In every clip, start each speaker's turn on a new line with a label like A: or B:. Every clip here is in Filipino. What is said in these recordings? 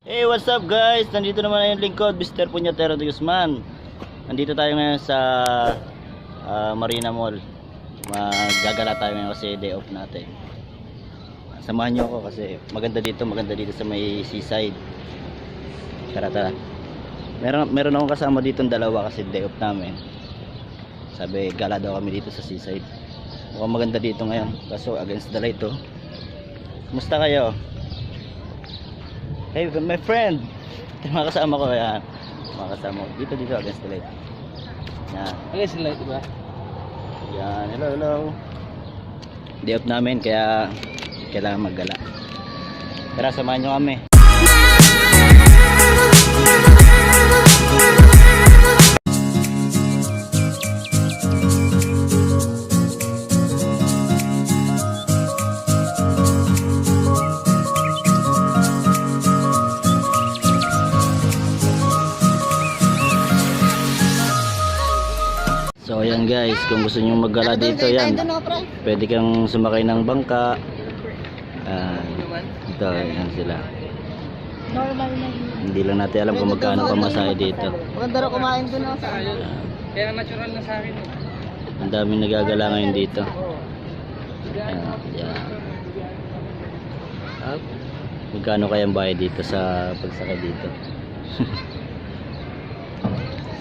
A: Hey, what's up guys? Nandito naman yung lingkod, Mr. Punyatero de Guzman. Nandito tayo ngayon sa Marina Mall. Magagala tayo ngayon kasi day off natin. Samahan nyo ako kasi maganda dito sa may seaside. Tara. Meron akong kasama dito dalawa kasi day off namin. Sabi, gala daw kami dito sa seaside. Mukhang maganda dito ngayon. Kaso against the light oh. Kumusta kayo? Hey, my friend. Mga kasama ko yan. Mga kasama ko. Dito against the light. Yan.
B: Against the light, diba?
A: Yan. Hello. Day off namin kaya kailangan maggala. Tara, samahan nyo kami. So ayan guys, kung gusto nyo maggala dito yan, pwede kang sumakay ng bangka. Ito, yan sila.
C: Normal na yun.
A: Hindi lang natin alam kung magkano pamasahe dito.
C: Maganda rin kumain doon sa
B: Kaya natural na sa akin.
A: Ang daming nagagala ngayon dito. Yan. Magkano kayang bayad dito sa pagsakay dito?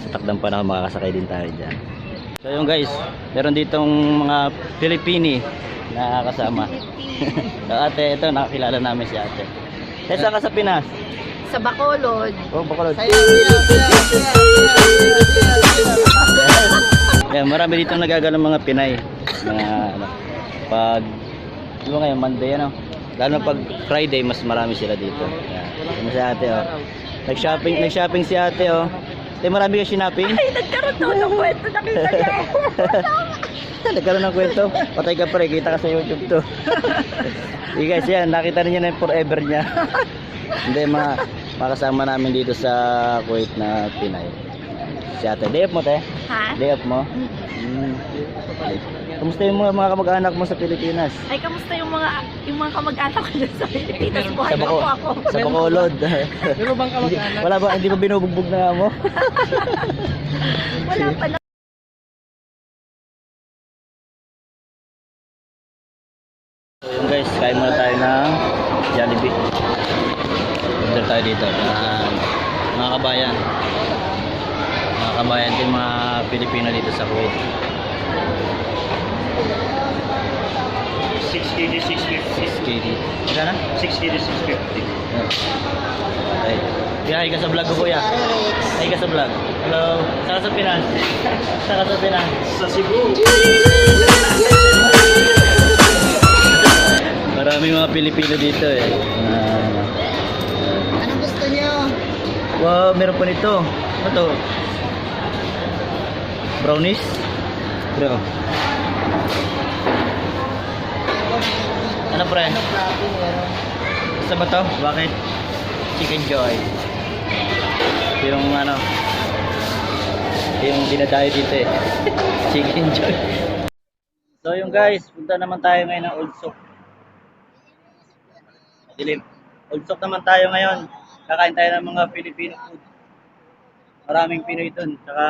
A: Sa takdang panahon makakasakay din tayo dyan. So yun guys, meron ditong mga Pilipini na kasama. So ate, ito nakakilala namin si ate. Saan ka sa Pinas?
C: Sa Bacolod.
A: Oh, Bacolod. Yan, marami dito nagagalang mga Pinay. Mga ano, pag di ba ngayon Monday ano? Lalo pag Friday mas marami sila dito. Yan. Ano si ate oh. Nag-shopping si ate oh. Marami ka shopping?
C: Ay, nagkaroon daw ng kwento. Nakita niya ako.
A: Nagkaroon ng kwento? Patay ka pre, kita ka sa YouTube to. Hey guys, yan, nakita niyo na yung forever niya. Hindi, makasama namin dito sa Kuwait na Pinay. Si ate, day off mo te?
C: Ha?
A: Day off mo? Kumusta yung mga kamag-anak mo sa Pilipinas?
C: Ay, kamusta yung mga kamag-anak ko dyan sa Pilipinas? Buhay
A: Sa
C: na po ako.
A: Sa Bacolod.
B: Pero bang kamag-anak?
A: Wala ba, hindi ba binubugbog na mo?
C: Wala pa na.
A: So yun guys, kain muna tayo ng Jollibee. Order tayo dito. Mga kabayan. Mga kabayan din mga Pilipino dito sa Kuwait.
D: 6KD 650.
A: 6KD. Ika na?
D: 6KD 650.
A: Okay. Biyahe ka sa vlog ko kuya. Ay ka sa vlog. Hello. Saka sa Pinas. Saka sa Pinas.
D: Sa Cebu.
A: Maraming mga Pilipino dito eh.
C: Anong gusto niyo?
A: Wow, meron pa nito. Ano to? Brownies? Bro. Ano pre? Gusto ba to? Bakit? Chicken Joy. Yung ano, yung dinadayo dito eh. Chicken Joy. So yung guys, punta naman tayo ngayon ng Old Souk. Dilim. Old Souk naman tayo ngayon. Kakain tayo ng mga Filipino food. Maraming Pinoy dun. Saka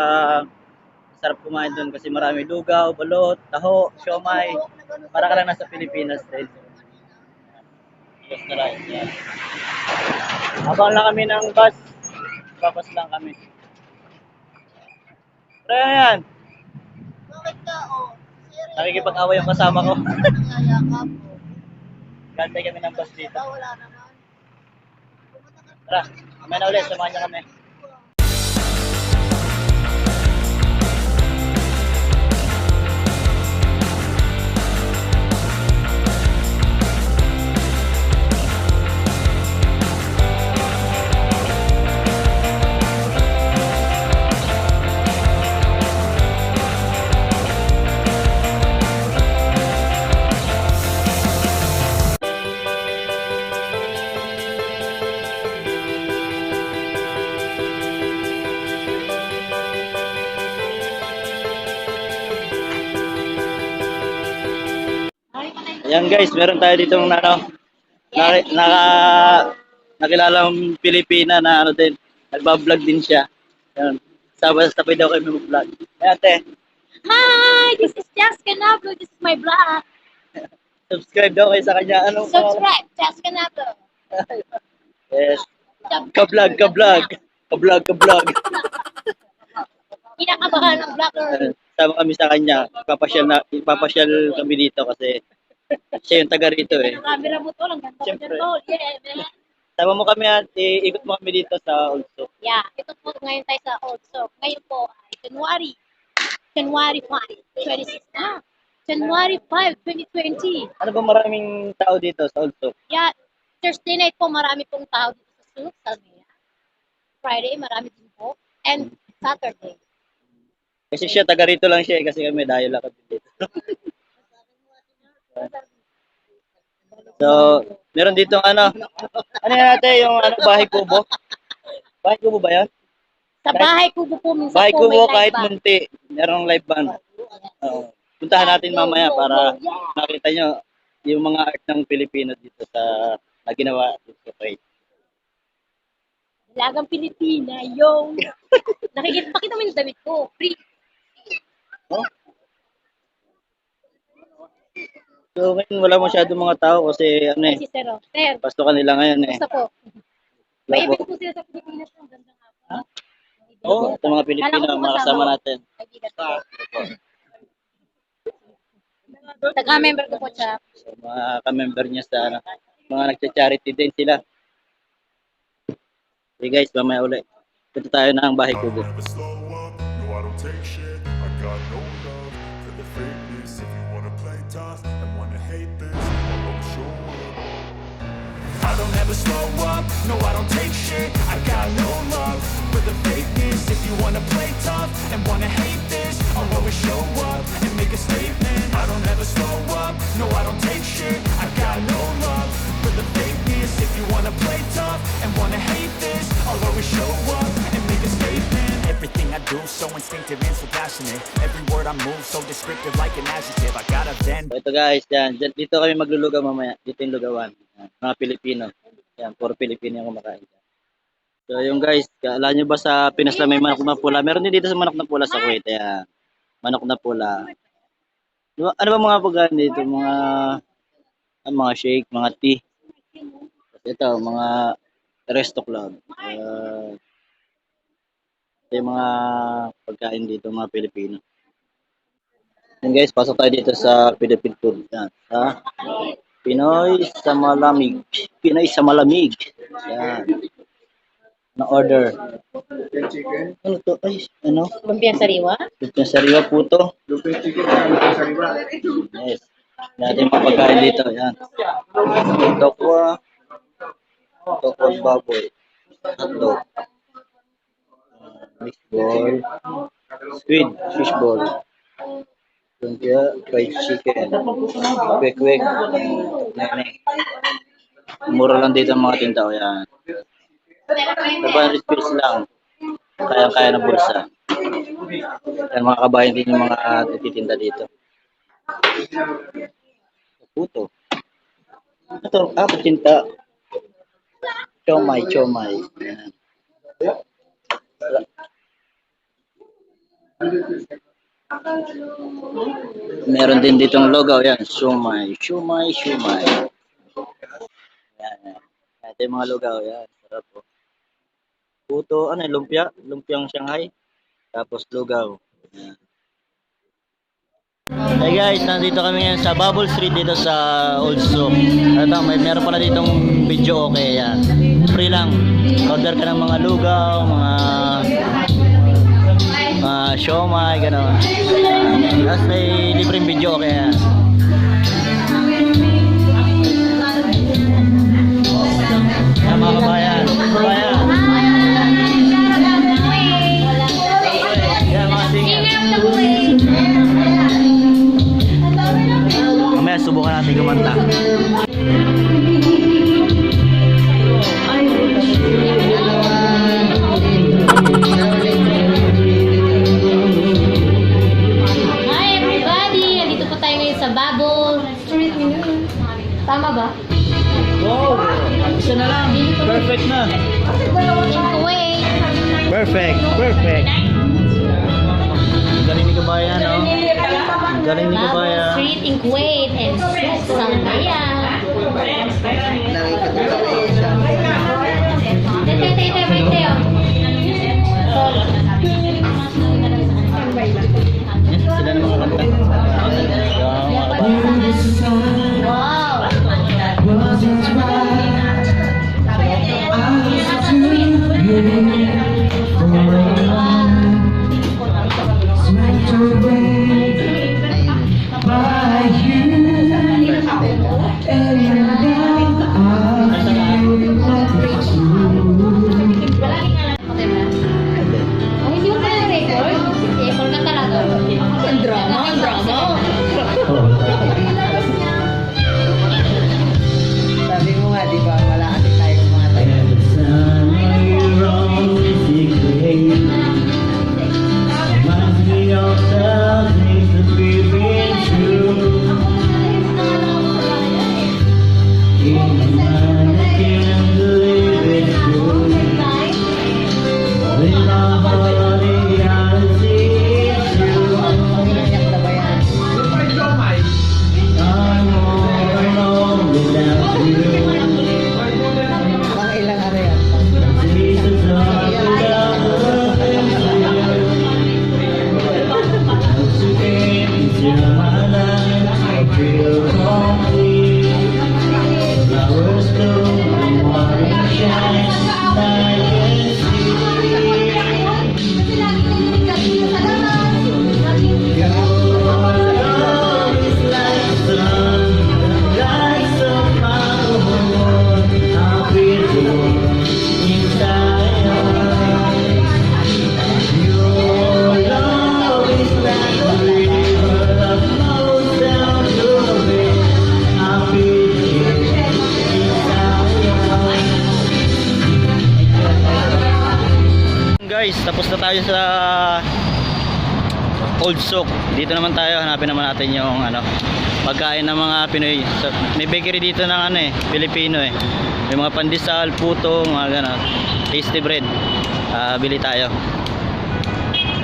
A: sarap kumain dun kasi marami lugaw, balot, taho, siomay. Para ka lang nasa Pilipinas style. Just na lang. Yan. Abang lang kami ng bus. Babas lang kami. Pero yan.
C: Bakit ka, oh?
A: Nakikipag-away yung kasama ko.
C: Nangyayakap.
A: Gantay kami ng bus dito.
C: Wala naman.
A: Tara, kamay na ulit. Samahan niyo kami. Ayan guys, meron tayo ditong ano, naka nakilala ng Pilipina na ano din, nagbablog din siya. Yan. Sabay daw kami mag-vlog. Ay, ate,
C: Hi! This is Jessica Nablo. This is my vlog.
A: subscribe daw kayo sa kanya. Anong
C: Subscribe, Jessica Nablo.
A: Yes. Ka-vlog.
C: Kinakabahan ng vlogger.
A: Sama kami sa kanya. Ipapasyal kami dito kasi siya yung taga rito eh.
C: Camera mo to, lang ganda ko
A: Siyempre.
C: dyan, tol. Yeah, man.
A: Sama mo kami at ikot mo kami dito sa Ulso.
C: Yeah, ito po ngayon tayo sa also. Ngayon po ay January 5, 26 na. January 5, 2020.
A: Ano ba maraming tao dito sa Ulso?
C: Yeah, Thursday night po marami pong tao dito sa Sunog, Salmea. Friday marami din po. And Saturday.
A: Kasi siya taga rito lang siya eh, kasi kami dahil lakad din dito. So, meron dito ano yan natin, yung ano, bahay kubo? Bahay kubo ba yan?
C: Sa bahay kubo po minsan
A: Bahay
C: po may
A: kubo
C: live
A: kahit
C: band.
A: munti, merong live band. Oo. Puntahan natin mamaya para makita nyo yung mga art ng Pilipino dito sa na ginawa dito sa Kuwait.
C: Lagang Pilipina, yo! Pakita mo yung damit ko. Free.
A: Oh? So, ngayon wala masyadong mga tao kasi ano eh,
C: Si Sir. Sir,
A: pasto nila ngayon eh.
C: gusto po. May ibig po sila sa Pilipinas ng gandang hapon.
A: Oo, ito mga Pilipino, mga kasama natin.
C: Taga-member ko po siya.
A: So, mga ka-member niya sa ano, mga nagcha-charity din sila. Okay guys, mamaya ulit. Punta tayo ng bahay kubo.
E: Never slow up, no I don't take shit. I got no love for the fakeness. If you wanna play tough and wanna hate this, I'll always show up. I don't ever slow up, no I don't take shit. I got no love for the fakeness. If you wanna play tough and wanna hate this, I'll always show up and make a statement. I don't ever slow up, no I don't take shit. I got no love for the fakeness. If you wanna play tough and wanna hate this, I'll always show up and make a statement. Everything I do so instinctive and so passionate. Every word I move so descriptive like an adjective. I got a vent.
A: So ito guys, yan. Dito kami maglulugaw mamaya. Dito yung lugawan. Yan, mga Pilipino. Yan, puro Pilipino yung kumakain. So yung guys, alam nyo ba sa Pinas na may manok na pula? Meron din dito sa manok na pula sa Kuwait. Yan. Manok na pula. Ano ba mga pagkain dito? Mga shake, mga tea. Ito, mga resto club. Ito yung mga pagkain dito, mga Pilipino. Yan guys, pasok tayo dito sa Philippine food. Yan. Sa Pinoy sa malamig. Pinoy sa malamig. Yan. Na-order. Ano to? Ay, ano?
C: Lumpiang sariwa?
A: Lumpiang sariwa po to. Yes. Natin mga pagkain dito. Yan. Tokwa. Tokwa baboy. Hotdog. Fishball. Squid. Fishball. Lumpia. Fried chicken. Kwek-kwek. Nene. Mura lang dito ang mga tindaw. Yan. 500 pesos lang. Kaya-kaya ng bulsa. Yan, mga kabayan din yung mga nagtitinda dito. Puto. Ito, patinta. Chomay. Yan. Meron din ditong lugaw. Yan, shumay. Yan. Ito yung mga lugaw. Yan, sarap po. Puto, ano yung lumpia? Lumpiang Shanghai. Tapos lugaw. Yan. Hey guys, nandito kami ngayon sa Bubble Street dito sa Old Souk. Ito, meron pala ditong video okay. Yan. Free lang. Order ka ng mga lugaw, mga siomay, gano'n. Tapos may libreng video okay. Yan. Yan mga kabayan. Yan mga singer. Mamaya subukan natin kumanta.
C: Hi everybody! Andito po tayo ngayon sa
A: Perfect. Perfect. Galing ni kabayan, no? Galing ni kabayan.
C: Street in Kuwait and Salmaya.
A: Sila na mga kanta.
C: Wow! Oh, hindi mo kaya record? Apple ka talaga. Ang drama, ang drama.
B: Sabi mo nga, di ba? Wala kasi tayong mga tayo. Mga ilang ano yan?
A: Guys, tapos na tayo sa Old Souk. Dito naman tayo, hanapin naman natin yung ano, pagkain ng mga Pinoy. So, may bakery dito ng ano Filipino May mga pandesal, puto, mga gano'n. Tasty bread. Bili tayo.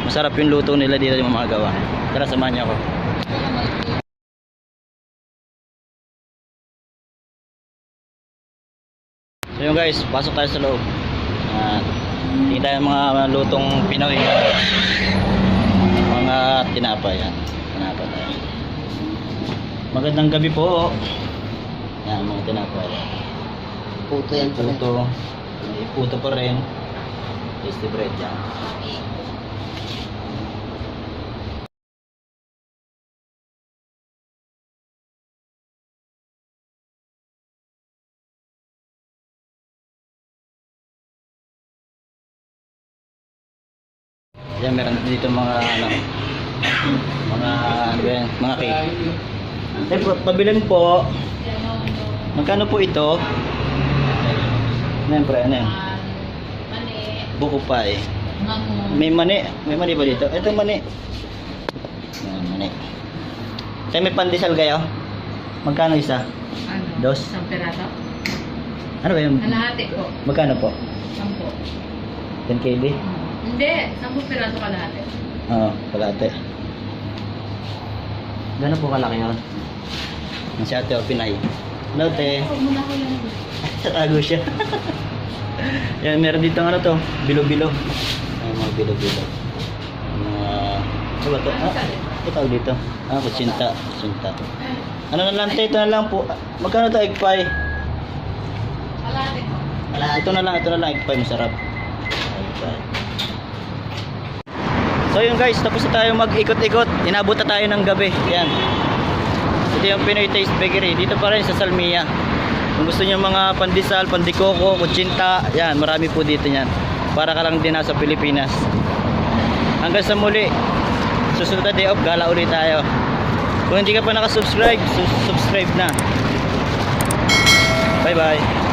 A: Masarap yung luto nila dito yung mga gawa. Tara, samahan niyo ako. So yun guys, pasok tayo sa loob. Tingin tayo mga lutong Pinoy. Mga tinapay yan. Tinapay tayo. Magandang gabi po. Yan, mga tinapay.
B: Puto yan.
A: Puto. May puto pa rin. Tasty bread yan. Yan, meron dito mga ano, mga ano ba yan, mga cake. Eh, pabilin po. Magkano po ito? Siyempre, ano yan? Buko pa May mani ba dito? Ito mani. Yan, mani. Tayo may pandesal kayo? Magkano isa?
F: Ano?
A: Dos?
F: Isang peraso?
A: Ano ba yun?
F: Kalahati po.
A: Magkano po?
F: 10.
A: 10 kg?
F: Hindi, 10 peraso kalahati.
A: Oo, kalate. Gano'n po kalaki yun? Ang si ate o Pinay. Ano te?
F: Muna ko yan.
A: Tatago siya. Yan, meron dito ano to? Bilo-bilo. Ay, mga bilo-bilo. Mga... Ano ba to? Ito tawag dito. Kutsinta. Kutsinta. Ano na lang te? Ito na lang po. Magkano to egg pie?
F: Kalahati po.
A: Ito na lang egg pie. Masarap. Egg pie. So yun guys, tapos na tayo mag-ikot-ikot. Inabot na tayo ng gabi. Yan. Ito yung Pinoy Taste Bakery. Dito pa rin sa Salmia. Kung gusto niyo mga pandesal, pandikoko, kutsinta, yan, marami po dito yan. Para ka lang din nasa Pilipinas. Hanggang sa muli. Susunod na day off, gala ulit tayo. Kung hindi ka pa nakasubscribe, subscribe na. Bye bye.